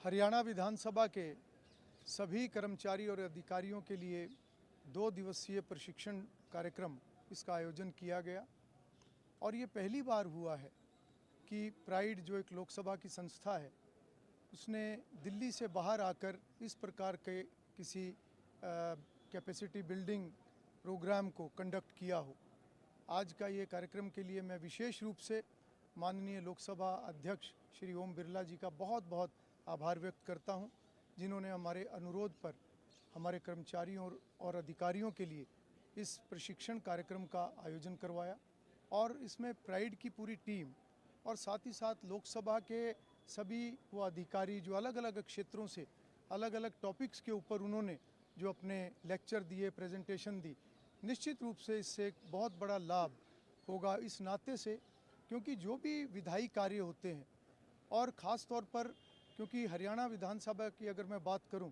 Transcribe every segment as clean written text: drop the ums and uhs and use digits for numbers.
हरियाणा विधानसभा के सभी कर्मचारी और अधिकारियों के लिए 2 दिवसीय प्रशिक्षण कार्यक्रम इसका आयोजन किया गया और ये पहली बार हुआ है कि प्राइड जो एक लोकसभा की संस्था है उसने दिल्ली से बाहर आकर इस प्रकार के किसी कैपेसिटी बिल्डिंग प्रोग्राम को कंडक्ट किया हो। आज का ये कार्यक्रम के लिए मैं विशेष रूप से माननीय लोकसभा अध्यक्ष श्री ओम बिरला जी का बहुत बहुत आभार व्यक्त करता हूं, जिन्होंने हमारे अनुरोध पर हमारे कर्मचारियों और अधिकारियों के लिए इस प्रशिक्षण कार्यक्रम का आयोजन करवाया और इसमें प्राइड की पूरी टीम और साथ ही साथ लोकसभा के सभी वो अधिकारी जो अलग अलग क्षेत्रों से अलग अलग टॉपिक्स के ऊपर उन्होंने जो अपने लेक्चर दिए, प्रेजेंटेशन दी, निश्चित रूप से इससे एक बहुत बड़ा लाभ होगा इस नाते से, क्योंकि जो भी विधायी कार्य होते हैं और ख़ास तौर पर क्योंकि हरियाणा विधानसभा की अगर मैं बात करूं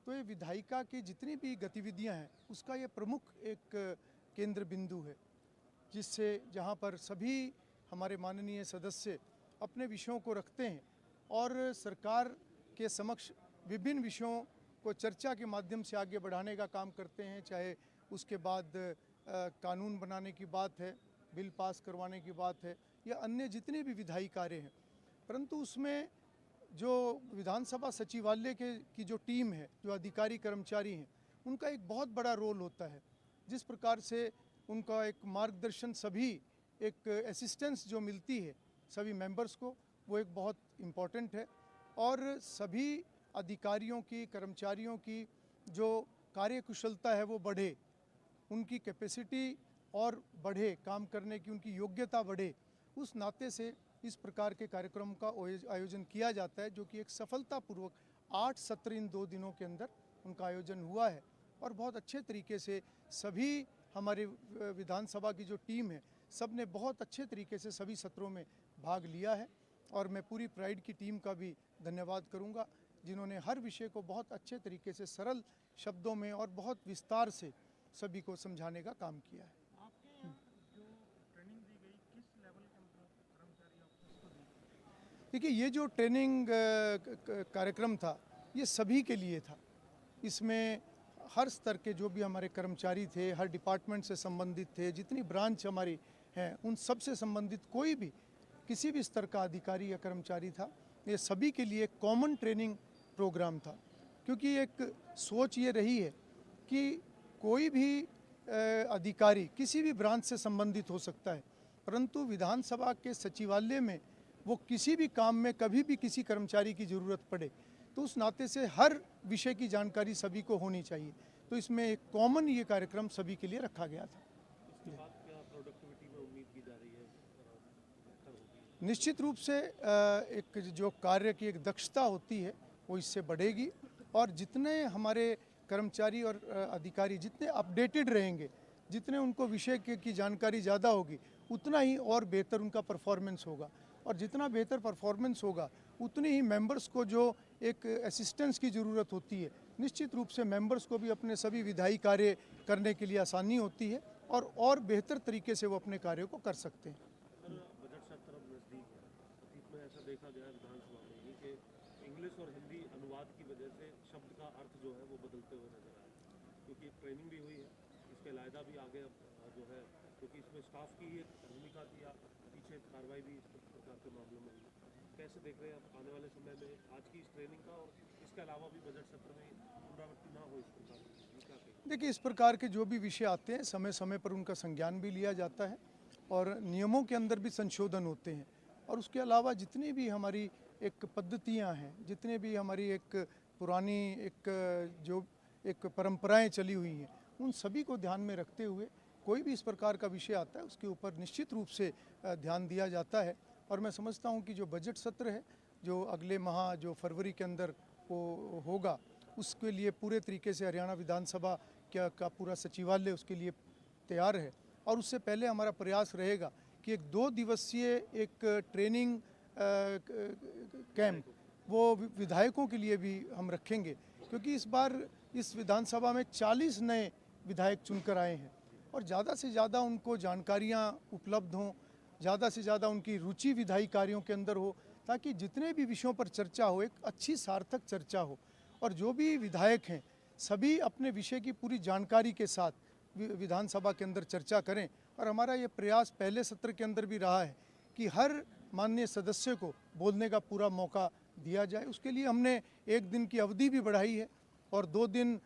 तो ये विधायिका की जितनी भी गतिविधियां हैं उसका ये प्रमुख एक केंद्र बिंदु है, जिससे जहां पर सभी हमारे माननीय सदस्य अपने विषयों को रखते हैं और सरकार के समक्ष विभिन्न विषयों को चर्चा के माध्यम से आगे बढ़ाने का काम करते हैं। चाहे उसके बाद कानून बनाने की बात है, बिल पास करवाने की बात है या अन्य जितने भी विधायी कार्य हैं, परंतु उसमें जो विधानसभा सचिवालय की जो टीम है, जो अधिकारी कर्मचारी हैं, उनका एक बहुत बड़ा रोल होता है। जिस प्रकार से उनका एक मार्गदर्शन, सभी एक असिस्टेंस जो मिलती है सभी मेंबर्स को, वो एक बहुत इम्पॉर्टेंट है और सभी अधिकारियों की, कर्मचारियों की जो कार्यकुशलता है वो बढ़े, उनकी कैपेसिटी और बढ़े, काम करने की उनकी योग्यता बढ़े, उस नाते से इस प्रकार के कार्यक्रम का आयोजन किया जाता है, जो कि एक सफलतापूर्वक 8 सत्र इन 2 दिनों के अंदर उनका आयोजन हुआ है और बहुत अच्छे तरीके से सभी हमारे विधानसभा की जो टीम है सब ने बहुत अच्छे तरीके से सभी सत्रों में भाग लिया है और मैं पूरी प्राइड की टीम का भी धन्यवाद करूंगा, जिन्होंने हर विषय को बहुत अच्छे तरीके से सरल शब्दों में और बहुत विस्तार से सभी को समझाने का काम किया है। आपके यहाँ जो ट्रेनिंग दी गई, किस लेवल के मतलब कर्मचारी आपको इसको दी गई? देखिए, ये जो ट्रेनिंग कार्यक्रम था ये सभी के लिए था। इसमें हर स्तर के जो भी हमारे कर्मचारी थे, हर डिपार्टमेंट से संबंधित थे, जितनी ब्रांच हमारी हैं उन सब से संबंधित कोई भी किसी भी स्तर का अधिकारी या कर्मचारी था, ये सभी के लिए कॉमन ट्रेनिंग प्रोग्राम था। क्योंकि एक सोच ये रही है कि कोई भी अधिकारी किसी भी ब्रांच से संबंधित हो सकता है, परंतु विधानसभा के सचिवालय में वो किसी भी काम में कभी भी किसी कर्मचारी की ज़रूरत पड़े तो उस नाते से हर विषय की जानकारी सभी को होनी चाहिए। तो इसमें एक कॉमन ये कार्यक्रम सभी के लिए रखा गया था। इसके बाद क्या प्रोडक्टिविटी में उम्मीद की जा रही है बेहतर होगी? निश्चित रूप से एक जो कार्य की एक दक्षता होती है वो इससे बढ़ेगी और जितने हमारे कर्मचारी और अधिकारी जितने अपडेटेड रहेंगे, जितने उनको विषय की जानकारी ज़्यादा होगी, उतना ही और बेहतर उनका परफॉर्मेंस होगा और जितना बेहतर परफॉर्मेंस होगा उतनी ही मेंबर्स को जो एक असिस्टेंस की ज़रूरत होती है, निश्चित रूप से मेंबर्स को भी अपने सभी विधायी कार्य करने के लिए आसानी होती है और बेहतर तरीके से वो अपने कार्यों को कर सकते हैं। बजट सत्र अब नज़दीक है। अतीत में ऐसा देखा गया है विधानसभा में ही कि इंग्लिश और हिंदी अनुवाद की वजह से शब्द का अर्थ जो है वो बदलते हुए नजर आया, क्योंकि ट्रेनिंग भी हुई है, इसके लायदा भी आगे जो है, क्योंकि इसमें स्टाफ की एक भूमिका थी, पीछे कार्रवाई भी इस प्रकार के मामलों में हुई। कैसे देख रहे हैं आप आने वाले समय में आज की इस ट्रेनिंग का, और इसके अलावा भी बजट सत्र में पुनरावृत्ति ना हो इस प्रकार की? देखिए, इस प्रकार के जो भी विषय आते हैं समय समय पर उनका संज्ञान भी लिया जाता है और नियमों के अंदर भी संशोधन होते हैं और उसके अलावा जितनी भी हमारी एक पद्धतियां हैं, जितने भी हमारी एक पुरानी जो एक परंपराएं चली हुई हैं, उन सभी को ध्यान में रखते हुए कोई भी इस प्रकार का विषय आता है उसके ऊपर निश्चित रूप से ध्यान दिया जाता है और मैं समझता हूँ कि जो बजट सत्र है जो अगले माह जो फरवरी के अंदर वो होगा, उसके लिए पूरे तरीके से हरियाणा विधानसभा का पूरा सचिवालय उसके लिए तैयार है और उससे पहले हमारा प्रयास रहेगा कि एक 2 दिवसीय एक ट्रेनिंग कैंप वो विधायकों के लिए भी हम रखेंगे, क्योंकि इस बार इस विधानसभा में 40 नए विधायक चुनकर आए हैं और ज़्यादा से ज़्यादा उनको जानकारियाँ उपलब्ध हों, ज़्यादा से ज़्यादा उनकी रुचि विधायी कार्यों के अंदर हो, ताकि जितने भी विषयों पर चर्चा हो एक अच्छी सार्थक चर्चा हो और जो भी विधायक हैं सभी अपने विषय की पूरी जानकारी के साथ विधानसभा के अंदर चर्चा करें। और हमारा ये प्रयास पहले सत्र के अंदर भी रहा है कि हर माननीय सदस्य को बोलने का पूरा मौका दिया जाए। उसके लिए हमने 1 दिन की अवधि भी बढ़ाई है और 2 दिन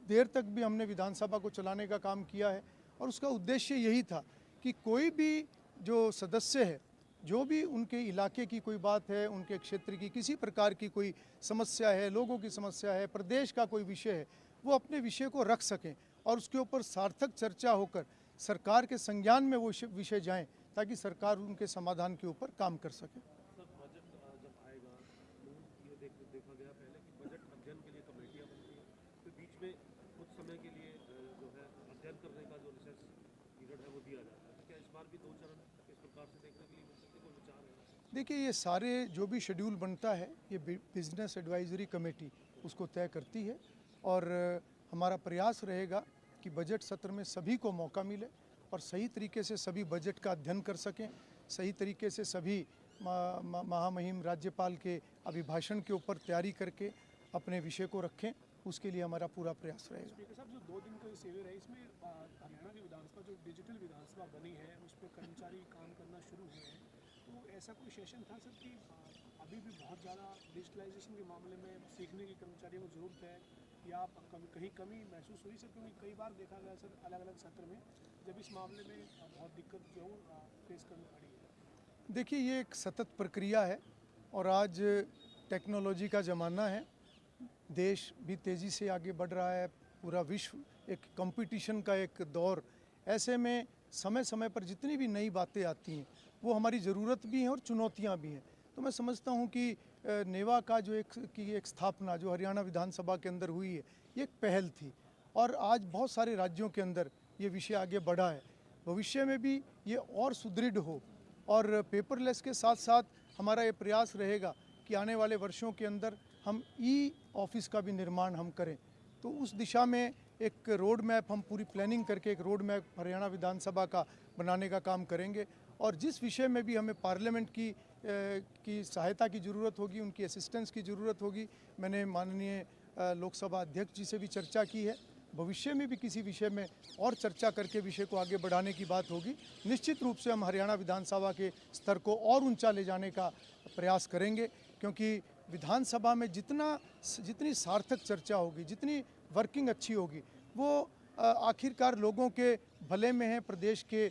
देर तक भी हमने विधानसभा को चलाने का काम किया है। और उसका उद्देश्य यही था कि कोई भी जो सदस्य है, जो भी उनके इलाके की कोई बात है, उनके क्षेत्र की किसी प्रकार की कोई समस्या है, लोगों की समस्या है, प्रदेश का कोई विषय है, वो अपने विषय को रख सकें और उसके ऊपर सार्थक चर्चा होकर सरकार के संज्ञान में वो विषय जाएं ताकि सरकार उनके समाधान के ऊपर काम कर सके। सर बजट जब आएगा तो ये देखा गया पहले कि बजट अध्ययन के लिए कमेटियाँ बनती हैं, फिर बीच में कुछ समय के लिए जो है अध्ययन करने का जो रिसर्च पीरियड है वो दिया जाता है। तो क्या इस बार भी 2 चरण इस प्रकार से देखने के लिए मिल सकते, कोई विचार है? देखिए, ये सारे जो भी शेड्यूल बनता है ये बिजनेस एडवाइजरी कमेटी उसको तय करती है और हमारा प्रयास रहेगा कि बजट सत्र में सभी को मौका मिले और सही तरीके से सभी बजट का अध्ययन कर सकें, सही तरीके से सभी महामहिम राज्यपाल के अभिभाषण के ऊपर तैयारी करके अपने विषय को रखें। उसके लिए हमारा पूरा प्रयास रहेगा। स्पीकर साहब, जो 2 दिन का शिविर है इसमें हरियाणा की विधानसभा जो डिजिटल विधानसभा बनी है उस पर कर्मचारी काम करना शुरू हुए हैं, तो ऐसा कोई सेशन था सर कि अभी भी बहुत ज़्यादा डिजिटलाइजेशन के मामले में सीखने की कर्मचारियों को ज़रूरत है या कहीं कमी महसूस हुई सर? क्योंकि कई बार देखा गया सर अलग अलग सत्र में जब इस मामले में बहुत दिक्कत जो फेस करनी पड़ी है। देखिए, ये एक सतत प्रक्रिया है और आज टेक्नोलॉजी का ज़माना है, देश भी तेज़ी से आगे बढ़ रहा है, पूरा विश्व एक कंपटीशन का एक दौर। ऐसे में समय समय पर जितनी भी नई बातें आती हैं वो हमारी ज़रूरत भी हैं और चुनौतियां भी हैं। तो मैं समझता हूं कि नेवा का जो एक स्थापना जो हरियाणा विधानसभा के अंदर हुई है ये एक पहल थी और आज बहुत सारे राज्यों के अंदर ये विषय आगे बढ़ा है। भविष्य में भी ये और सुदृढ़ हो और पेपरलेस के साथ साथ हमारा ये प्रयास रहेगा कि आने वाले वर्षों के अंदर हम ई ऑफिस का भी निर्माण हम करें। तो उस दिशा में एक रोड मैप हम पूरी प्लानिंग करके एक रोड मैप हरियाणा विधानसभा का बनाने का काम करेंगे और जिस विषय में भी हमें पार्लियामेंट की सहायता की ज़रूरत होगी, उनकी असिस्टेंस की ज़रूरत होगी, मैंने माननीय लोकसभा अध्यक्ष जी से भी चर्चा की है। भविष्य में भी किसी विषय में और चर्चा करके विषय को आगे बढ़ाने की बात होगी। निश्चित रूप से हम हरियाणा विधानसभा के स्तर को और ऊंचा ले जाने का प्रयास करेंगे, क्योंकि विधानसभा में जितनी सार्थक चर्चा होगी, जितनी वर्किंग अच्छी होगी, वो आखिरकार लोगों के भले में है, प्रदेश के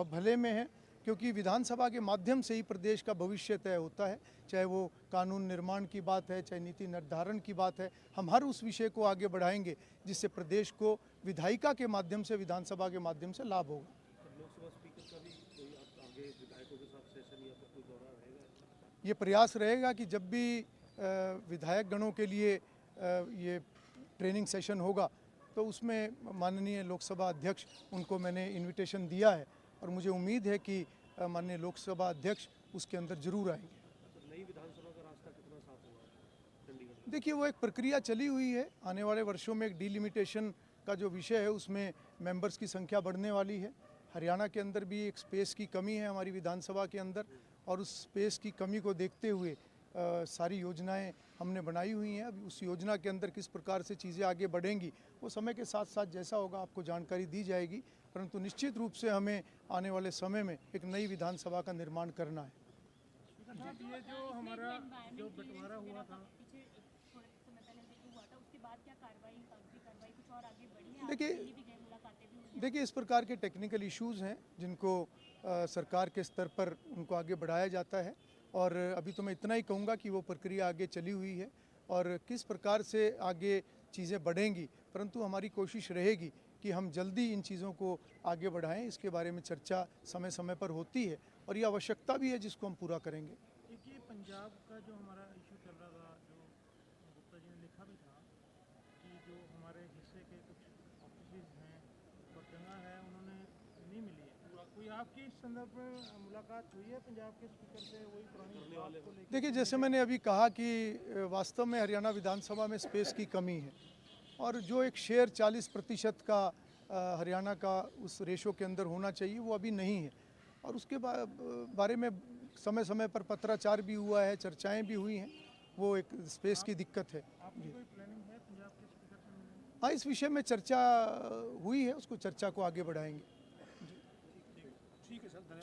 भले में है, क्योंकि विधानसभा के माध्यम से ही प्रदेश का भविष्य तय होता है। चाहे वो कानून निर्माण की बात है, चाहे नीति निर्धारण की बात है, हम हर उस विषय को आगे बढ़ाएंगे जिससे प्रदेश को विधायिका के माध्यम से, विधानसभा के माध्यम से लाभ होगा। लोकसभा स्पीकर का भी कोई आगे विधायकों के साथ सेशन या फिर कोई दौरा रहेगा? ये प्रयास रहेगा कि जब भी विधायक गणों के लिए ये ट्रेनिंग सेशन होगा तो उसमें माननीय लोकसभा अध्यक्ष उनको मैंने इनविटेशन दिया है और मुझे उम्मीद है कि माननीय लोकसभा अध्यक्ष उसके अंदर जरूर आएंगे। नई विधानसभा का रास्ता कितना साफ हुआ है चंडीगढ़? देखिए, वो एक प्रक्रिया चली हुई है। आने वाले वर्षों में एक डिलिमिटेशन का जो विषय है उसमें मेंबर्स की संख्या बढ़ने वाली है। हरियाणा के अंदर भी एक स्पेस की कमी है हमारी विधानसभा के अंदर और उस स्पेस की कमी को देखते हुए सारी योजनाएं हमने बनाई हुई हैं। अभी उस योजना के अंदर किस प्रकार से चीज़ें आगे बढ़ेंगी वो समय के साथ साथ जैसा होगा आपको जानकारी दी जाएगी, परंतु निश्चित रूप से हमें आने वाले समय में एक नई विधानसभा का निर्माण करना है। ये जो हमारा जो बंटवारा हुआ था देखिए, इस प्रकार के टेक्निकल इश्यूज़ हैं जिनको सरकार के स्तर पर उनको आगे बढ़ाया जाता है और अभी तो मैं इतना ही कहूँगा कि वो प्रक्रिया आगे चली हुई है और किस प्रकार से आगे चीज़ें बढ़ेंगी, परंतु हमारी कोशिश रहेगी कि हम जल्दी इन चीज़ों को आगे बढ़ाएं। इसके बारे में चर्चा समय समय पर होती है और ये आवश्यकता भी है जिसको हम पूरा करेंगे। एक ये पंजाब का जो हमारा इशू चल रहा था, जो गुप्ता जी ने लिखा भी था कि जो हमारे हिस्से के कुछ ऑफिस हैं और जगह है उन्होंने नहीं मिली है, कोई आपकी इस संदर्भ में मुलाकात हुई है पंजाब के स्पीकर से? वही पुरानी बात को लेकर देखिए, जैसे मैंने अभी कहा कि वास्तव में हरियाणा विधानसभा में स्पेस की कमी है और जो एक शेयर 40% का हरियाणा का उस रेशो के अंदर होना चाहिए वो अभी नहीं है और उसके बारे में समय समय पर पत्राचार भी हुआ है, चर्चाएं भी हुई हैं, वो एक स्पेस की दिक्कत है। जी हाँ, इस विषय में चर्चा हुई है, उसको चर्चा को आगे बढ़ाएंगे। ठीक है सर, धन्यवाद।